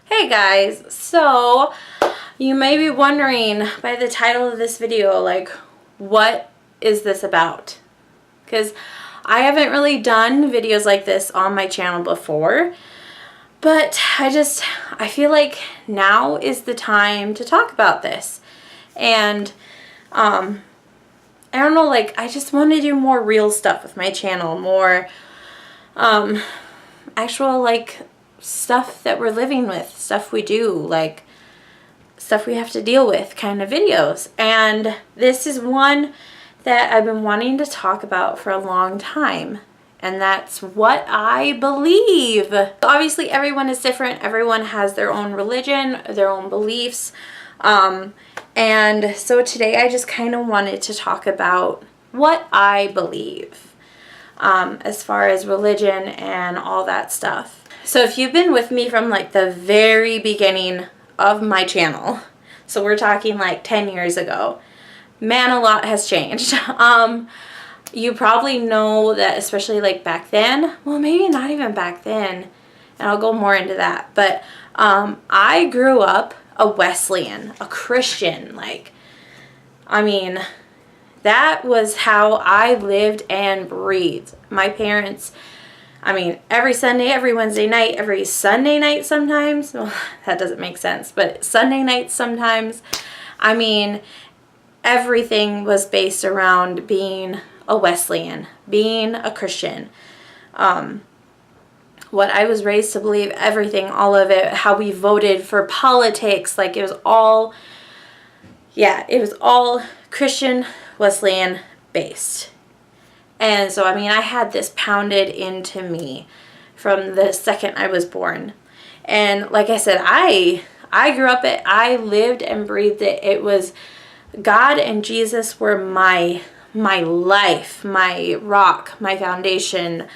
Hey guys, so you may be wondering by the title of this video, like, what is this about? Because I haven't really done videos like this on my channel before, but I feel like now is the time to talk about this. And I don't know, like, I just want to do more real stuff with my channel, more actual, like, stuff that we're living with, stuff we do, like stuff we have to deal with kind of videos. And this is one that I've been wanting to talk about for a long time, and that's what I believe. Obviously everyone is different, everyone has their own religion, their own beliefs, and so today I just kind of wanted to talk about what I believe as far as religion and all that stuff. So if you've been with me from like the very beginning of my channel, so we're talking like 10 years ago, man, a lot has changed. You probably know that, especially like back then, well, maybe not even back then, and I'll go more into that, but I grew up a Wesleyan, a Christian, like, I mean, that was how I lived and breathed. My parents, I mean, every Sunday, every Wednesday night, every Sunday night sometimes. Well, that doesn't make sense, but Sunday nights sometimes. I mean, everything was based around being a Wesleyan, being a Christian. What I was raised to believe, everything, all of it, how we voted for politics, like it was all, yeah, it was all Christian, Wesleyan based. And so, I mean, I had this pounded into me from the second I was born. And like I said, I grew up it. I lived and breathed it. It was God and Jesus were my life, my rock, my foundation,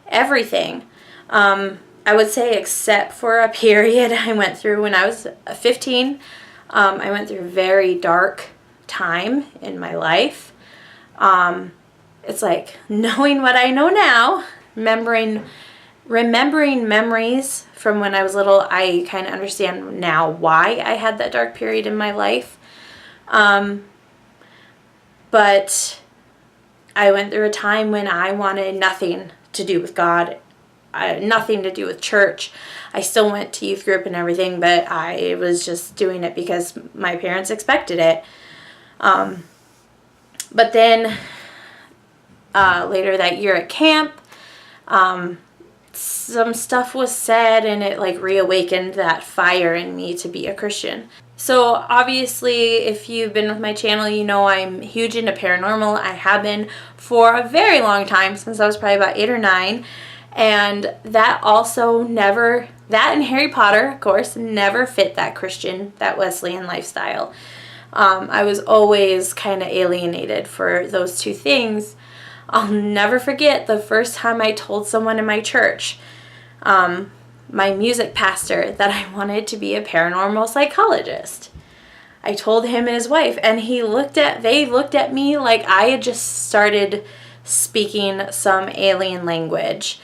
everything. I would say except for a period I went through when I was 15. I went through a very dark time in my life. It's like knowing what I know now, remembering memories from when I was little. I kind of understand now why I had that dark period in my life. But I went through a time when I wanted nothing to do with God, nothing to do with church. I still went to youth group and everything, but I was just doing it because my parents expected it. But then later that year at camp, some stuff was said and it like reawakened that fire in me to be a Christian. So obviously if you've been with my channel, you know I'm huge into paranormal. I have been for a very long time, since I was probably about 8 or 9. And that also never, that and Harry Potter, of course, never fit that Christian, that Wesleyan lifestyle. I was always kind of alienated for those two things. I'll never forget the first time I told someone in my church, my music pastor, that I wanted to be a paranormal psychologist. I told him and his wife, and they looked at me like I had just started speaking some alien language.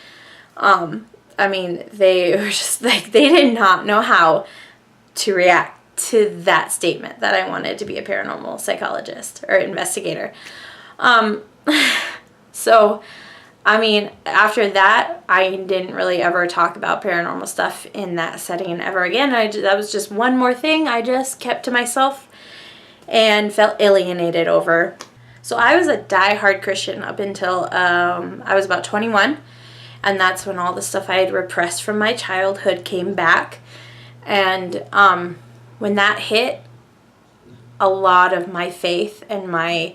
I mean, they were just like, they did not know how to react to that statement that I wanted to be a paranormal psychologist or investigator. So, I mean, after that, I didn't really ever talk about paranormal stuff in that setting ever again. That was just one more thing I just kept to myself and felt alienated over. So I was a diehard Christian up until I was about 21. And that's when all the stuff I had repressed from my childhood came back. And when that hit, a lot of my faith and my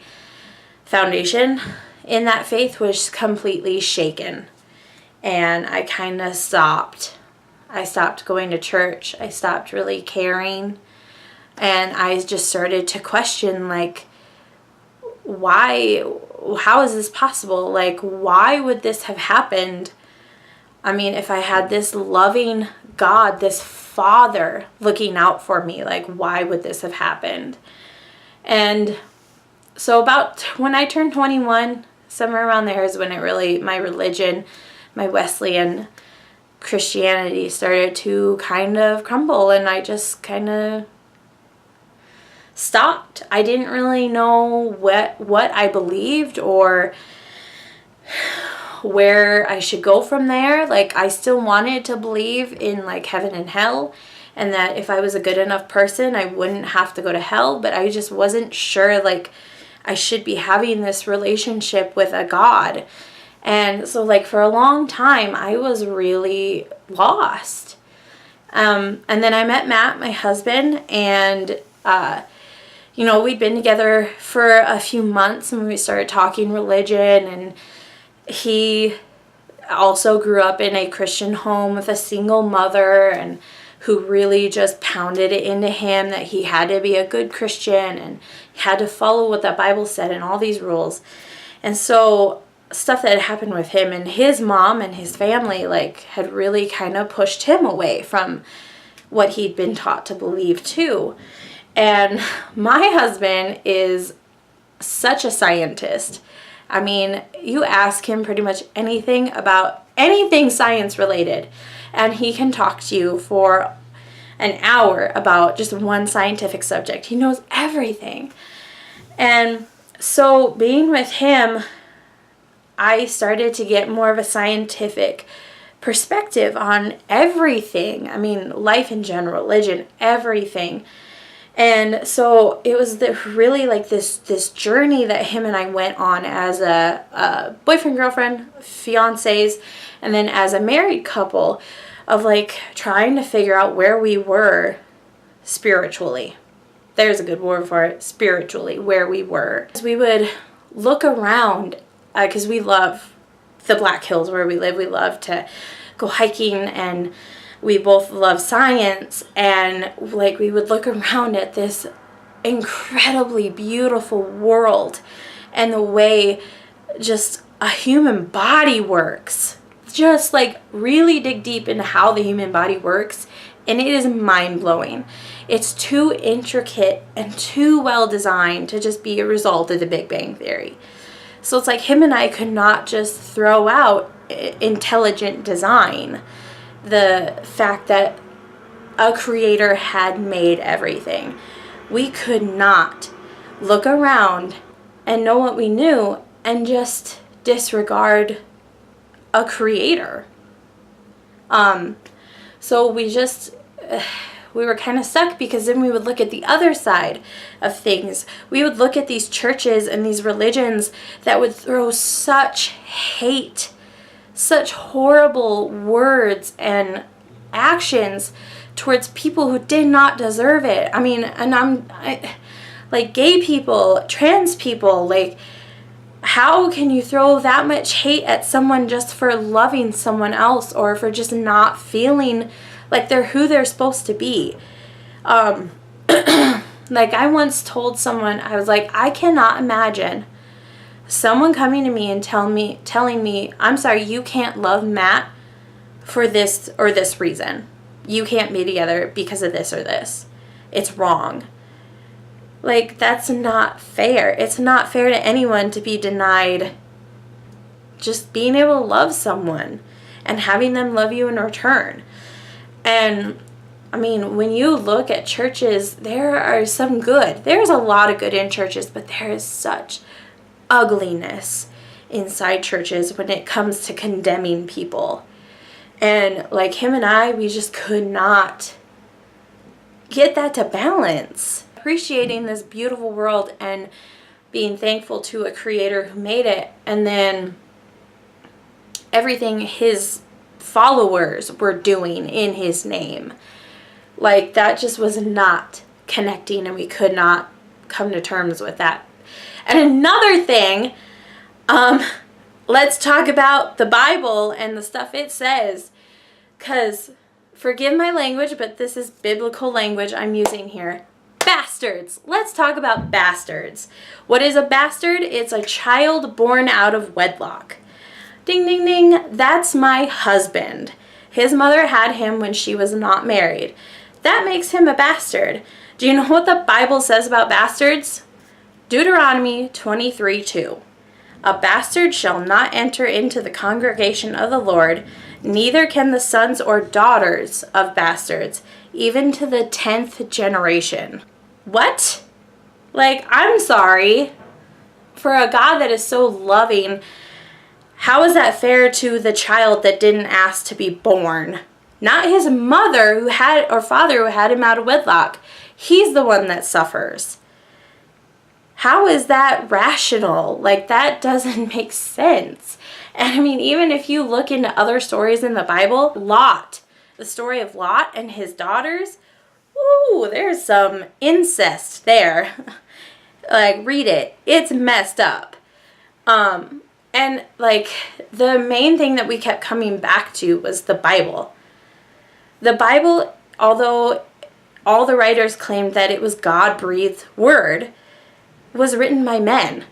foundation in that faith was completely shaken. And I kind of stopped. I stopped going to church. I stopped really caring. And I just started to question, like, why, how is this possible? Like, why would this have happened? I mean, if I had this loving God, this Father looking out for me, like, why would this have happened? And so about when I turned 21, somewhere around there is when it really, my religion, my Wesleyan Christianity started to kind of crumble, and I just kind of stopped. I didn't really know what I believed or where I should go from there. Like, I still wanted to believe in like heaven and hell, and that if I was a good enough person I wouldn't have to go to hell, but I just wasn't sure like I should be having this relationship with a God. And so like for a long time I was really lost. And then I met Matt, my husband, and you know, we'd been together for a few months and we started talking religion, and he also grew up in a Christian home with a single mother, and who really just pounded it into him that he had to be a good Christian and he had to follow what the Bible said and all these rules. And so stuff that had happened with him and his mom and his family like had really kind of pushed him away from what he'd been taught to believe too. And my husband is such a scientist. I mean, you ask him pretty much anything about anything science related, and he can talk to you for an hour about just one scientific subject. He knows everything. And so being with him, I started to get more of a scientific perspective on everything. I mean, life in general, religion, everything. And so it was really like this journey that him and I went on as a boyfriend, girlfriend, fiancés, and then as a married couple, of like trying to figure out where we were spiritually. There's a good word for it, spiritually, where we were. As we would look around, because we love the Black Hills where we live. We love to go hiking, and we both love science, and like we would look around at this incredibly beautiful world and the way just a human body works. Just like really dig deep into how the human body works, and it is mind-blowing. It's too intricate and too well designed to just be a result of the Big Bang Theory. So it's like him and I could not just throw out intelligent design. The fact that a creator had made everything. We could not look around and know what we knew and just disregard a creator. So we were kind of stuck, because then we would look at the other side of things. We would look at these churches and these religions that would throw such hate, such horrible words and actions towards people who did not deserve it. I mean, and like gay people, trans people, like how can you throw that much hate at someone just for loving someone else or for just not feeling like they're who they're supposed to be? Like I once told someone, I was like, I cannot imagine someone coming to me and telling me, I'm sorry, you can't love Matt for this or this reason. You can't be together because of this or this. It's wrong. Like, that's not fair. It's not fair to anyone to be denied just being able to love someone and having them love you in return. And I mean, when you look at churches, there are some good. There's a lot of good in churches, but there is such ugliness inside churches when it comes to condemning people. And like him and I, we just could not get that to balance. Appreciating this beautiful world and being thankful to a creator who made it, and then everything his followers were doing in his name. Like, that just was not connecting, and we could not come to terms with that. And another thing, let's talk about the Bible and the stuff it says, because forgive my language, but this is biblical language I'm using here. Bastards. Let's talk about bastards. What is a bastard? It's a child born out of wedlock. Ding, ding, ding. That's my husband. His mother had him when she was not married. That makes him a bastard. Do you know what the Bible says about bastards? Deuteronomy 23:2. A bastard shall not enter into the congregation of the Lord, Neither can the sons or daughters of bastards, even to the 10th generation. What? Like, I'm sorry. For a God that is so loving, how is that fair to the child that didn't ask to be born? Not his mother who had, or father who had him out of wedlock. He's the one that suffers. How is that rational? Like, that doesn't make sense. And I mean, even if you look into other stories in the Bible, Lot, the story of Lot and his daughters, ooh, there's some incest there. Like, read it. It's messed up. And like, the main thing that we kept coming back to was the Bible. The Bible, although all the writers claimed that it was God-breathed word, was written by men.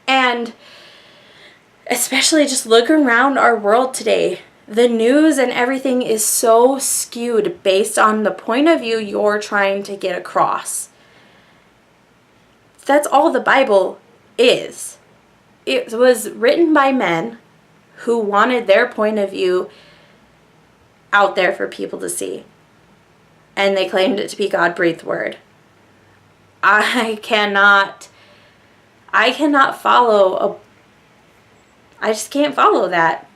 And especially just look around our world today. The news and everything is so skewed based on the point of view you're trying to get across. That's all the Bible is. It was written by men who wanted their point of view out there for people to see. And they claimed it to be God-breathed word. I cannot follow I just can't follow that,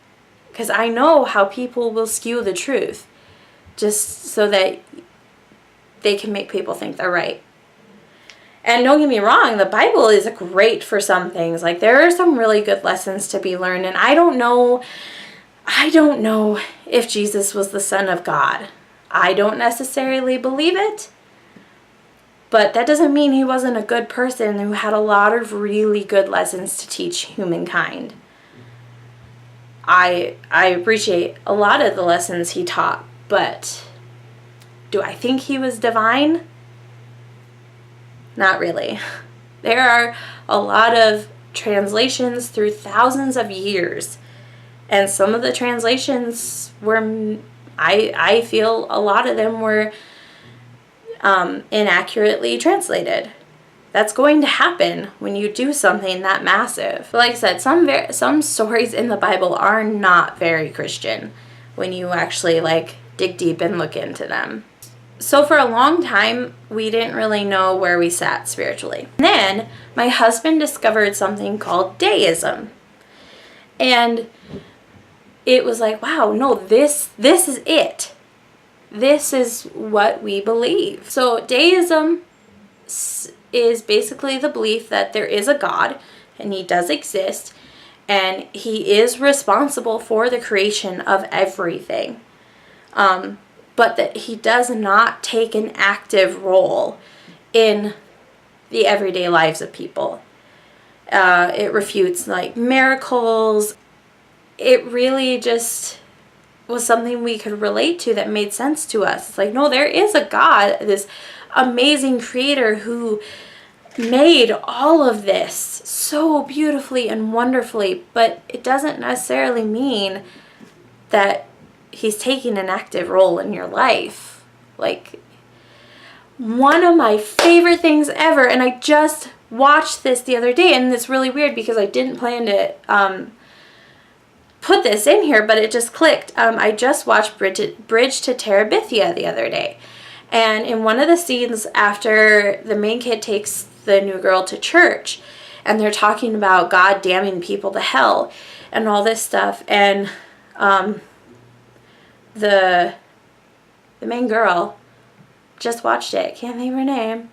because I know how people will skew the truth just so that they can make people think they're right. And don't get me wrong, the Bible is great for some things. Like, there are some really good lessons to be learned, and I don't know if Jesus was the Son of God. I don't necessarily believe it. But that doesn't mean he wasn't a good person who had a lot of really good lessons to teach humankind. I appreciate a lot of the lessons he taught, but do I think he was divine? Not really. There are a lot of translations through thousands of years, and some of the translations were, I feel a lot of them were inaccurately translated. That's going to happen when you do something that massive. But like I said, some stories in the Bible are not very Christian when you actually like dig deep and look into them. So for a long time, we didn't really know where we sat spiritually. And then my husband discovered something called Deism. And it was like, wow, no, this is it. This is what we believe. So Deism is basically the belief that there is a God, and he does exist, and he is responsible for the creation of everything. But that he does not take an active role in the everyday lives of people. It refutes like miracles. It really just was something we could relate to that made sense to us. It's like, no, there is a God, this amazing creator who made all of this so beautifully and wonderfully, but it doesn't necessarily mean that he's taking an active role in your life. Like, one of my favorite things ever, and I just watched this the other day, and it's really weird because I didn't plan to put this in here, but it just clicked. I just watched Bridge to Terabithia the other day, and in one of the scenes after the main kid takes the new girl to church, and they're talking about God damning people to hell and all this stuff, and the main girl, just watched it, can't think of her name,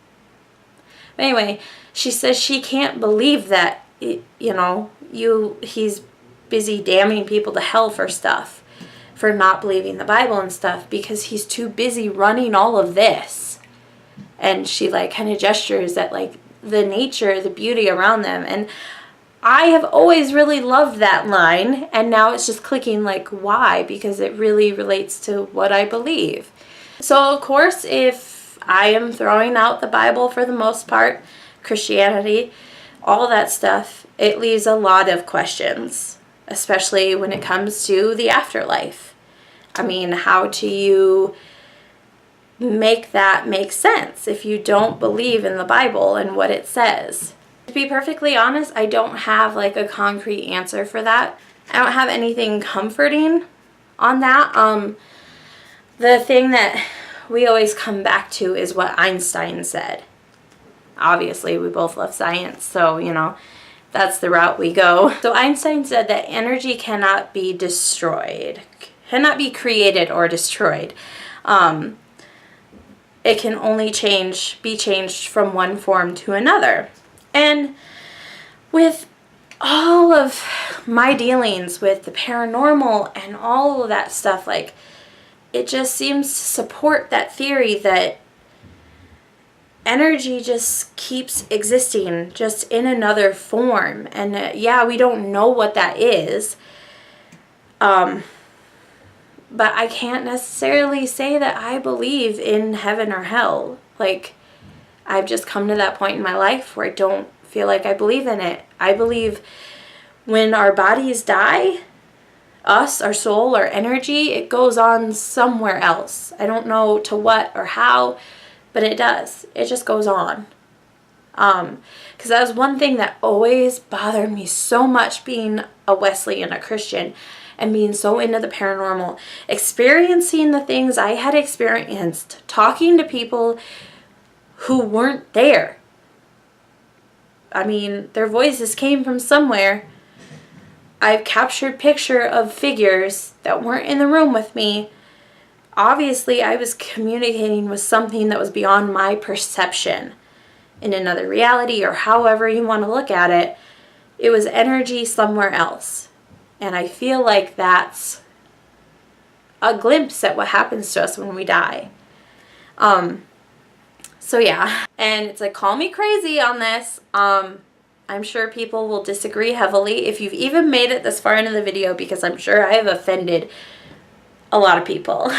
but anyway, she says she can't believe that he's busy damning people to hell for stuff, for not believing the Bible and stuff, because he's too busy running all of this. And she like kind of gestures at like the nature, the beauty around them. And I have always really loved that line, and now it's just clicking like why, because it really relates to what I believe. So of course, if I am throwing out the Bible for the most part, Christianity, all that stuff, it leaves a lot of questions, especially when it comes to the afterlife. I mean, how do you make that make sense if you don't believe in the Bible and what it says? To be perfectly honest, I don't have like a concrete answer for that. I don't have anything comforting on that. The thing that we always come back to is what Einstein said. Obviously, we both love science, so, you know, that's the route we go. So Einstein said that energy cannot be destroyed, cannot be created or destroyed. It can only be changed from one form to another. And with all of my dealings with the paranormal and all of that stuff, like, it just seems to support that theory that energy just keeps existing, just in another form. And yeah, we don't know what that is. But I can't necessarily say that I believe in heaven or hell. Like, I've just come to that point in my life where I don't feel like I believe in it. I believe when our bodies die, our soul, our energy, it goes on somewhere else. I don't know to what or how, but it does. It just goes on. Because that was one thing that always bothered me so much, being a Wesleyan, a Christian, and being so into the paranormal, experiencing the things I had experienced, talking to people who weren't there. I mean, their voices came from somewhere. I've captured picture of figures that weren't in the room with me. Obviously, I was communicating with something that was beyond my perception in another reality, or however you want to look at it. It was energy somewhere else. And I feel like that's a glimpse at what happens to us when we die. So yeah, and it's like, call me crazy on this. I'm sure people will disagree heavily if you've even made it this far into the video, because I'm sure I have offended a lot of people.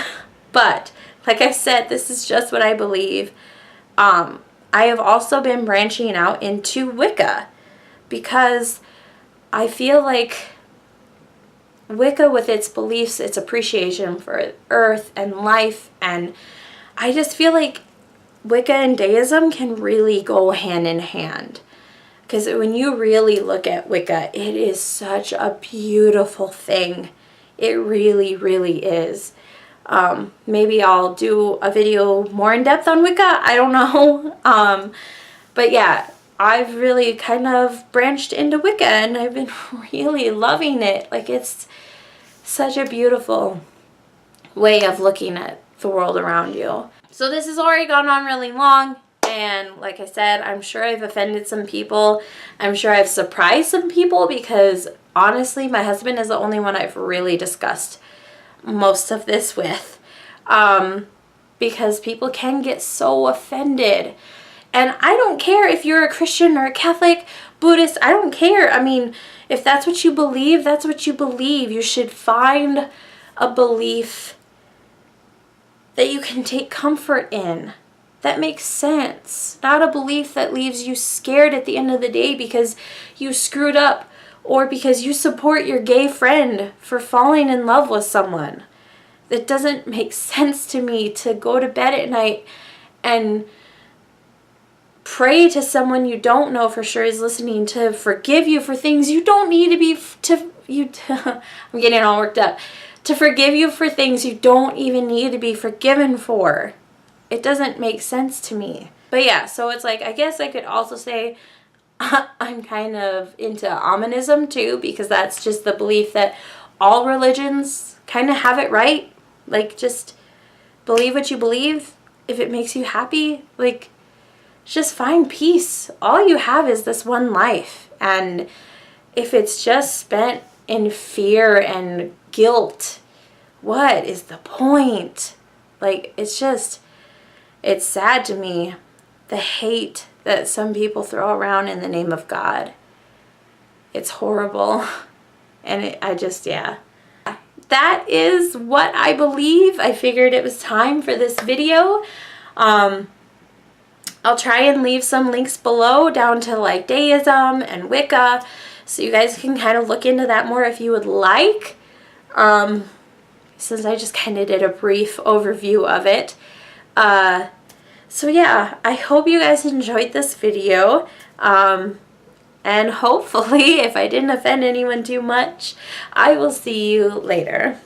But like I said, this is just what I believe. I have also been branching out into Wicca, because I feel like Wicca, with its beliefs, its appreciation for Earth and life, and I just feel like Wicca and Deism can really go hand in hand. Because when you really look at Wicca, it is such a beautiful thing. It really, really is. Maybe I'll do a video more in depth on Wicca. I don't know. But yeah, I've really kind of branched into Wicca, and I've been really loving it. Like, it's such a beautiful way of looking at the world around you. So this has already gone on really long. And like I said, I'm sure I've offended some people. I'm sure I've surprised some people, because honestly, my husband is the only one I've really discussed most of this with. Because people can get so offended. And I don't care if you're a Christian or a Catholic, Buddhist, I don't care. I mean, if that's what you believe, that's what you believe. You should find a belief that you can take comfort in, that makes sense. Not a belief that leaves you scared at the end of the day because you screwed up, or because you support your gay friend for falling in love with someone. It doesn't make sense to me to go to bed at night and pray to someone you don't know for sure is listening to forgive you for things you don't need to be I'm getting all worked up. To forgive you for things you don't even need to be forgiven for. It doesn't make sense to me. But yeah, so it's like, I guess I could also say I'm kind of into omonism too, because that's just the belief that all religions kind of have it right. Like, just believe what you believe. If it makes you happy, like, just find peace. All you have is this one life. And if it's just spent in fear and guilt, what is the point? Like, it's sad to me, the hate that some people throw around in the name of God. It's horrible. And yeah. That is what I believe. I figured it was time for this video. I'll try and leave some links below down to like Deism and Wicca, so you guys can kind of look into that more if you would like. Since I just kind of did a brief overview of it. So yeah, I hope you guys enjoyed this video. And hopefully, if I didn't offend anyone too much, I will see you later.